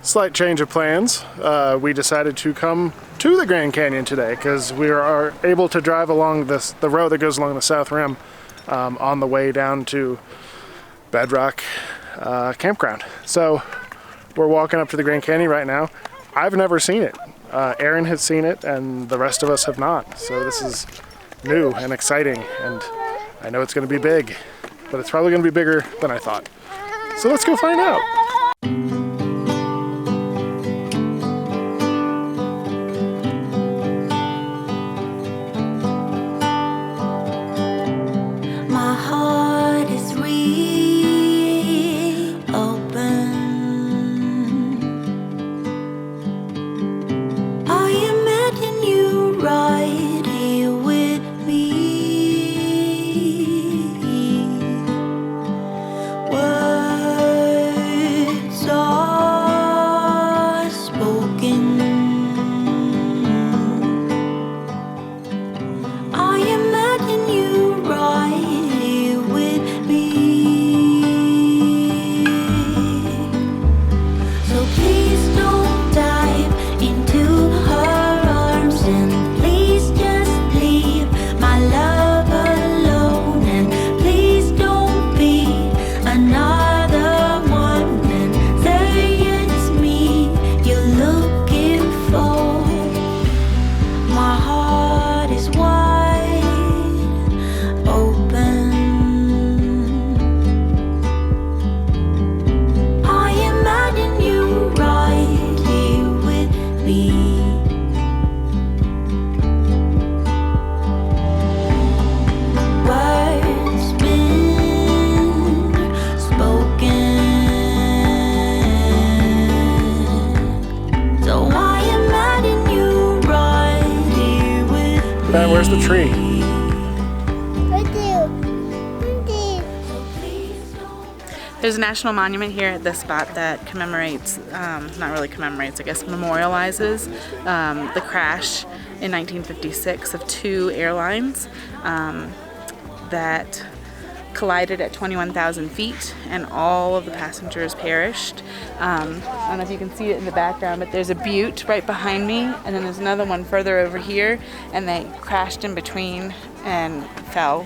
Slight change of plans. We decided to come to the Grand Canyon today because we are able to drive along the road that goes along the South Rim on the way down to Bedrock Campground. So we're walking up to the Grand Canyon right now. I've never seen it. Aaron has seen it and the rest of us have not. So this is new and exciting, and I know it's going to be big, but it's probably going to be bigger than I thought. So let's go find out. Where's the tree? There's a national monument here at this spot that commemorates, not really commemorates, I guess memorializes the crash in 1956 of two airlines that collided at 21,000 feet, and all of the passengers perished. I don't know if you can see it in the background, but there's a butte right behind me, and then there's another one further over here, and they crashed in between and fell.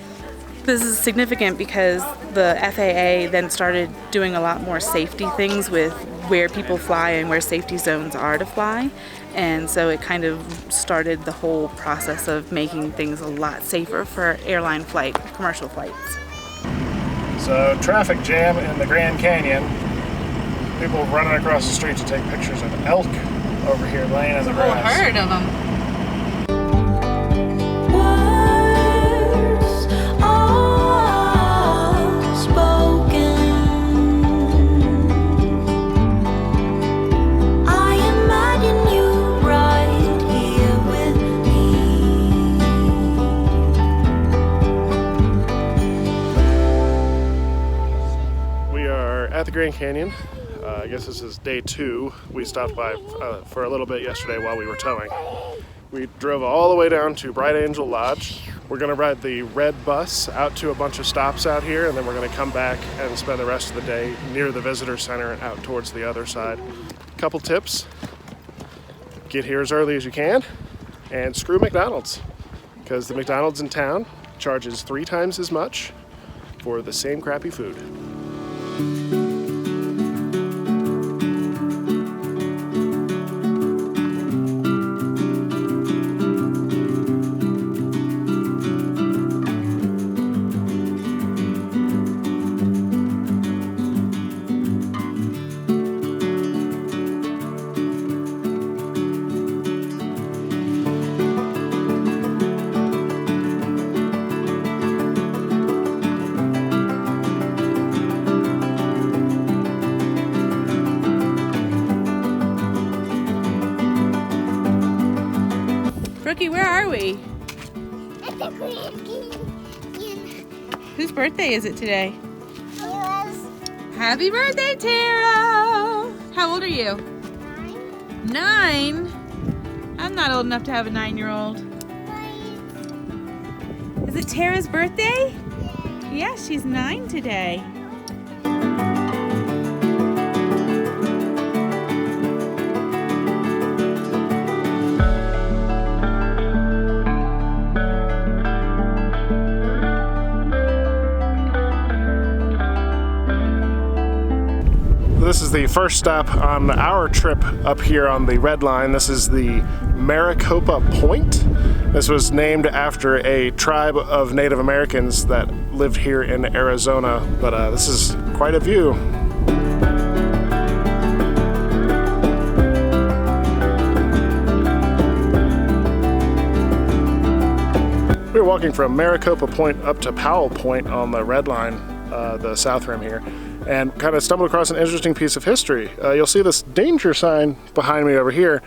This is significant because the FAA then started doing a lot more safety things with where people fly and where safety zones are to fly. And so it kind of started the whole process of making things a lot safer for airline flight, commercial flights. So traffic jam in the Grand Canyon. People running across the street to take pictures of elk over here laying in the grass. There's a whole herd of them. At the Grand Canyon. I guess this is day 2. We stopped by for a little bit yesterday while we were towing. We drove all the way down to Bright Angel Lodge. We're going to ride the red bus out to a bunch of stops out here, and then we're going to come back and spend the rest of the day near the visitor center and out towards the other side. Couple tips: get here as early as you can, and screw McDonald's, because the McDonald's in town charges 3 times as much for the same crappy food. Brookie, where are we? At the Grand Canyon. Whose birthday is it today? Yes. Happy birthday, Tara! How old are you? 9? I'm not old enough to have a 9-year-old. Is it Tara's birthday? Yeah, she's 9 today. the first stop on our trip up here on the Red Line. This is the Maricopa Point. This was named after a tribe of Native Americans that lived here in Arizona, but this is quite a view. We were walking from Maricopa Point up to Powell Point on the Red Line, the south rim here, and kind of stumbled across an interesting piece of history. You'll see this danger sign behind me over here.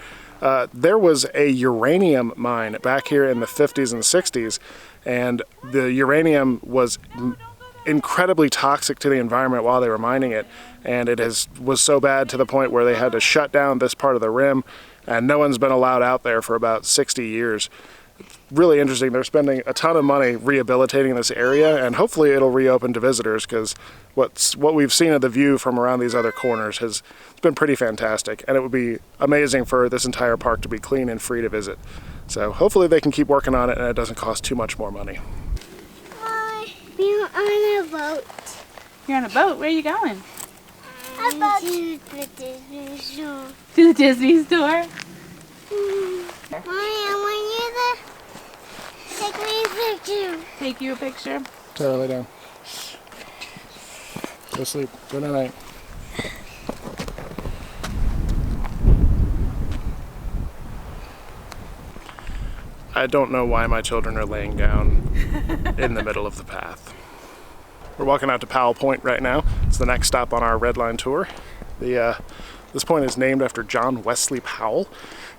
There was a uranium mine back here in the 50s and 60s, and the uranium was incredibly toxic to the environment while they were mining it, and it was so bad to the point where they had to shut down this part of the rim, and no one's been allowed out there for about 60 years. Really interesting. They're spending a ton of money rehabilitating this area, and hopefully it'll reopen to visitors, because what we've seen of the view from around these other corners it's been pretty fantastic, and it would be amazing for this entire park to be clean and free to visit. So hopefully they can keep working on it and it doesn't cost too much more money. We're on a boat. You're on a boat? Where are you going? A boat to the Disney store. To the Disney store? Mommy, I want you to take me a picture. Take you a picture? Tara, lay down. Go sleep. Good night. I don't know why my children are laying down in the middle of the path. We're walking out to Powell Point right now. It's the next stop on our Red Line tour. This point is named after John Wesley Powell.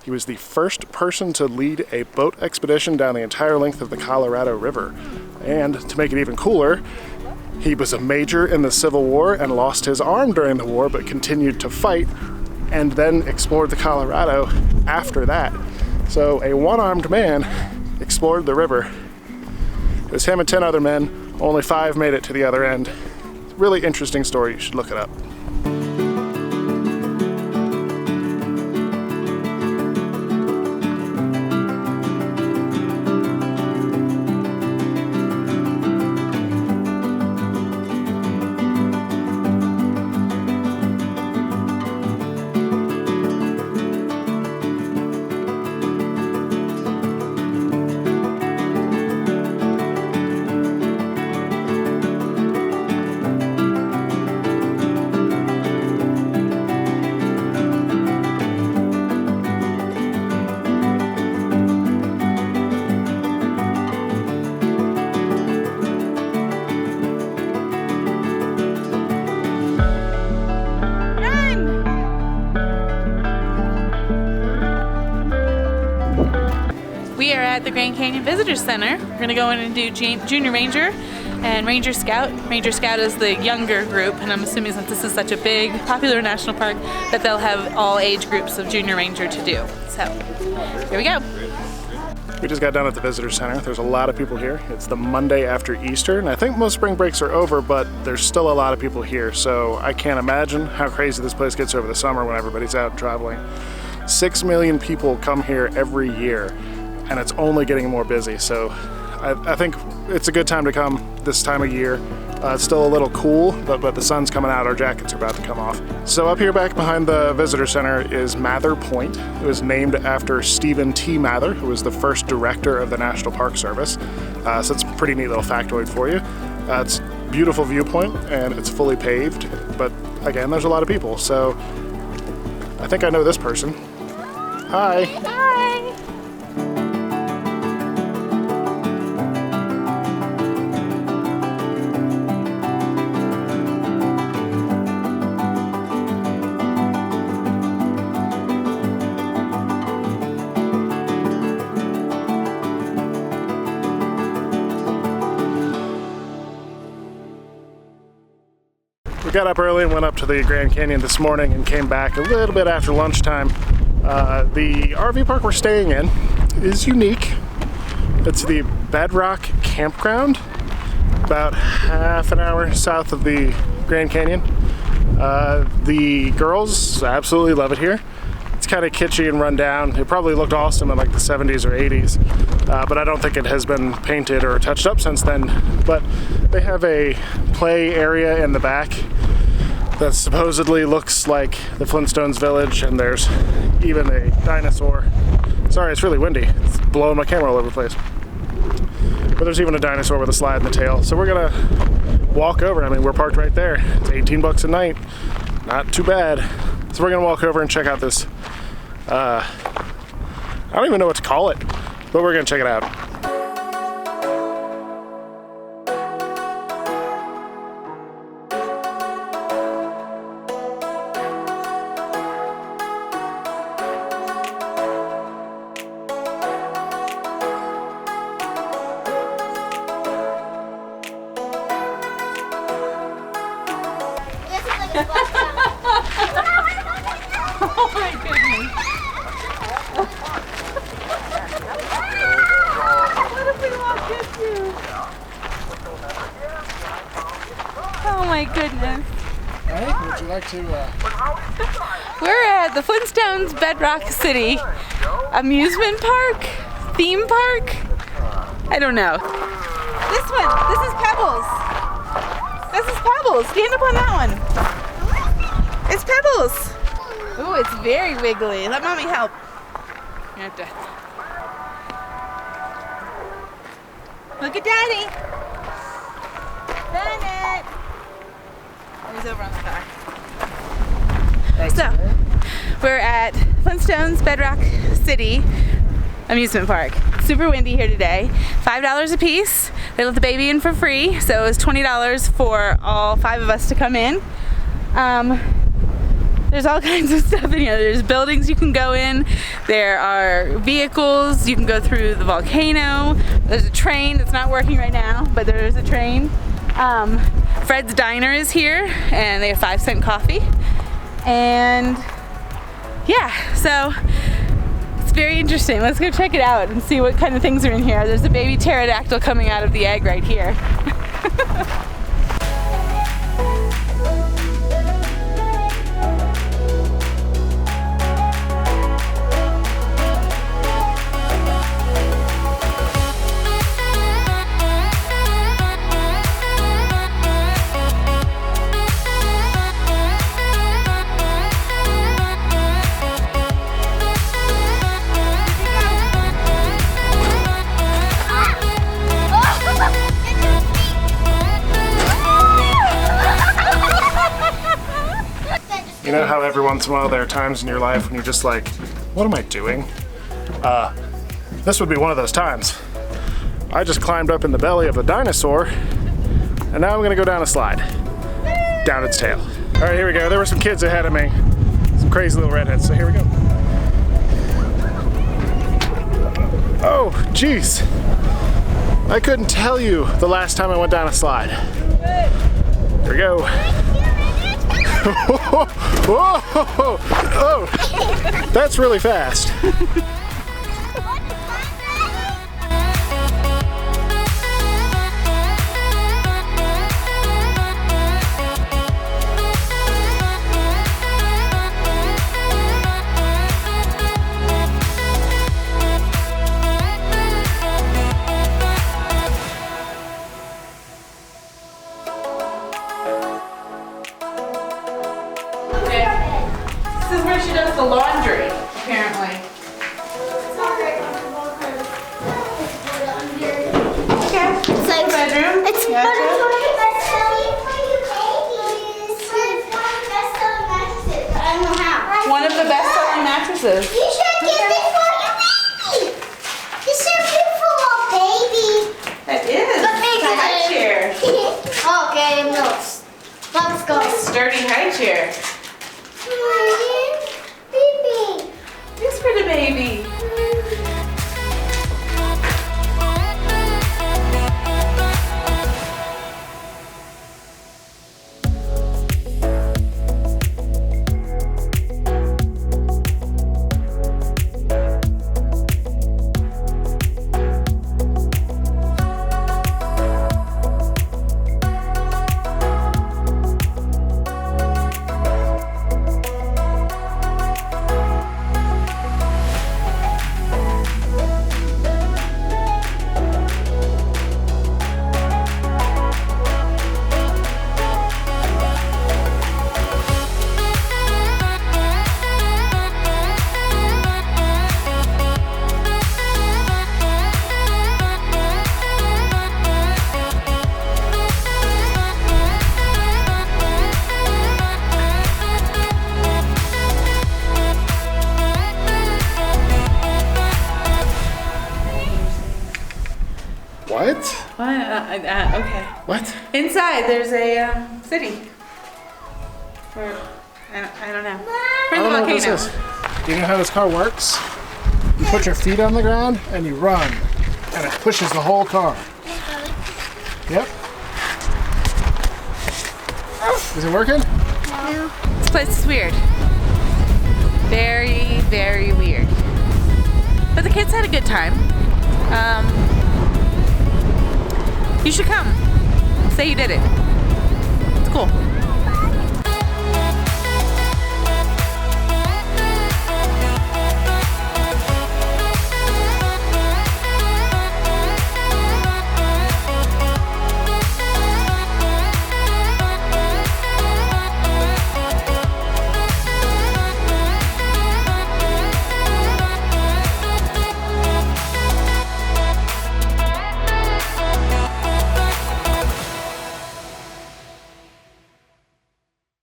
He was the first person to lead a boat expedition down the entire length of the Colorado River. And to make it even cooler, he was a major in the Civil War and lost his arm during the war, but continued to fight and then explored the Colorado after that. So a one-armed man explored the river. It was him and 10 other men. Only 5 made it to the other end. Really interesting story. You should look it up. We are at the Grand Canyon Visitor Center. We're going to go in and do Junior Ranger and Ranger Scout. Ranger Scout is the younger group, and I'm assuming since this is such a big, popular national park, that they'll have all age groups of Junior Ranger to do. So, here we go. We just got done at the Visitor Center. There's a lot of people here. It's the Monday after Easter, and I think most spring breaks are over, but there's still a lot of people here, so I can't imagine how crazy this place gets over the summer when everybody's out traveling. 6 million people come here every year, and it's only getting more busy, so I think it's a good time to come this time of year. It's still a little cool, but the sun's coming out, our jackets are about to come off. So up here back behind the Visitor Center is Mather Point. It was named after Stephen T. Mather, who was the first director of the National Park Service. So it's a pretty neat little factoid for you. It's a beautiful viewpoint, and it's fully paved, but again, there's a lot of people, so I think I know this person. Hi. Hi. We got up early and went up to the Grand Canyon this morning and came back a little bit after lunchtime. The RV park we're staying in is unique. It's the Bedrock Campground, about half an hour south of the Grand Canyon. The girls absolutely love it here. It's kind of kitschy and run down. It probably looked awesome in like the 70s or 80s, but I don't think it has been painted or touched up since then. But they have a play area in the back that supposedly looks like the Flintstones village, and there's even a dinosaur. Sorry, it's really windy. It's blowing my camera all over the place. But there's even a dinosaur with a slide in the tail. So we're gonna walk over. I mean, we're parked right there. It's 18 bucks a night. Not too bad. So we're gonna walk over and check out this, I don't even know what to call it, but we're gonna check it out. Oh my goodness. What if we walk into? Oh my goodness. Hey, would you like to, We're at the Flintstones Bedrock City amusement park? Theme park? I don't know. This one. This is Pebbles. This is Pebbles. Stand up on that one. It's Pebbles. Ooh, it's very wiggly. Let mommy help. You have to. Look at daddy. Bennett. He's over on the back. So, we're at Flintstones Bedrock City amusement park. Super windy here today. $5 a piece. They let the baby in for free, so it was $20 for all 5 of us to come in. There's all kinds of stuff in here. There's buildings you can go in. There are vehicles. You can go through the volcano. There's a train that's not working right now, but there is a train. Fred's Diner is here, and they have 5-cent coffee. And yeah, so it's very interesting. Let's go check it out and see what kind of things are in here. There's a baby pterodactyl coming out of the egg right here. you know how every once in a while there are times in your life when you're just like, what am I doing? This would be one of those times. I just climbed up in the belly of a dinosaur, and now I'm gonna go down a slide. Down its tail. All right, here we go. There were some kids ahead of me. Some crazy little redheads, so here we go. Oh, jeez. I couldn't tell you the last time I went down a slide. Here we go. Whoa! Oh, that's really fast. This is where she does the laundry, apparently. Okay. It's like bedroom. It's One of the best-selling mattresses. You should get this for your baby. This is beautiful, baby. That is. But It's a high chair. Okay, let's go. Sturdy high chair. Baby. This for the baby. What? Okay. What? Inside, there's a city. Or, I don't know. I We're in don't the know what this volcano. is. Do you know how this car works? You put your feet on the ground and you run, and it pushes the whole car. Yep. Is it working? No. This place is weird. Very, very weird. But the kids had a good time. You should come. Say you did it. It's cool.